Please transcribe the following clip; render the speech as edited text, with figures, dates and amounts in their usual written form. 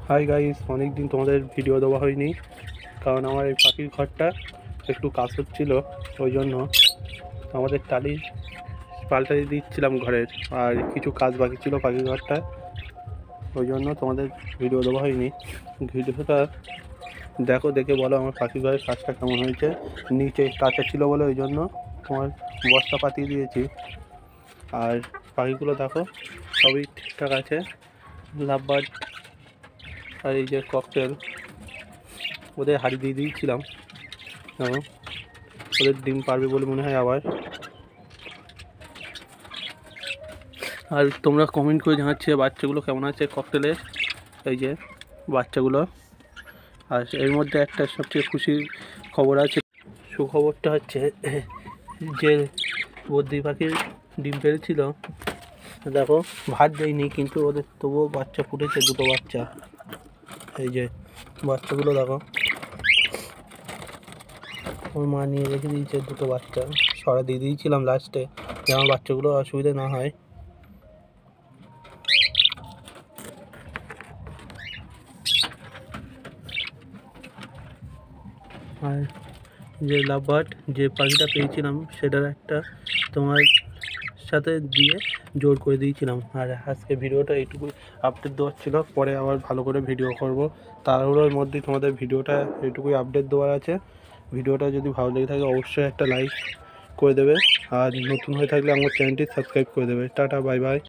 Hi guys, অনেক দিন তোমাদের ভিডিও দেওয়া হয়নি কারণ আমার এই পাখির ঘরটা একটু কাজ হচ্ছিল, ওই জন্য আমাদের টালি পাল্টাই দিচ্ছিলাম ঘরের, আর কিছু কাজ বাকি ছিল পাখির ঘরটা, ওই জন্য তোমাদের ভিডিও দেওয়া হয়নি। ভিডিওটা দেখো, দেখে বলো আমার পাখির ঘরের কাজটা কেমন হয়েছে। নিচে কাঁচা ছিল বলে ওই জন্য তোমার বস্তা পাতিয়ে দিয়েছি। আর পাখিগুলো দেখো সবই ঠিকঠাক আছে। লাভবার্ড আর এই যে ককটেল, ওদের হাড়ি দিয়ে দিয়েছিলাম, ওদের ডিম পারবে বলে মনে হয় আবার। আর তোমরা কমেন্ট করে জানাচ্ছে বাচ্চাগুলো কেমন আছে ককটেলের, এই যে বাচ্চাগুলো। আর এর মধ্যে একটা সবচেয়ে খুশির খবর আছে। সুখবরটা হচ্ছে যে বদ্রি পাখির ডিম পেড়েছিল, দেখো ভাত দেয়নি কিন্তু ওদের তবুও বাচ্চা ফুটেছে, দুটো বাচ্চা। এই যে বাচ্চাগুলো দেখো, ওর মা নিয়ে রেখে দিয়েছে দুটো বাচ্চা, সরা দিয়ে দিয়েছিলাম লাস্টে যেন বাচ্চাগুলো অসুবিধা না হয়। আর যে লাভবার্ড যে পাখিটা পেয়েছিলাম সেটার একটা তোমার সাথে দিয়ে জোর করে দিয়েছিলাম। আর আজকে ভিডিওটা এইটুকুই আপডেট দেওয়ার ছিল, পরে আবার ভালো করে ভিডিও করব। তারপরের মধ্যেই তোমাদের ভিডিওটা এইটুকুই আপডেট দেওয়ার আছে। ভিডিওটা যদি ভালো লেগে থাকে অবশ্যই একটা লাইক করে দেবে, আর নতুন হয়ে থাকলে আমার চ্যানেলটি সাবস্ক্রাইব করে দেবে। Tata, bye bye.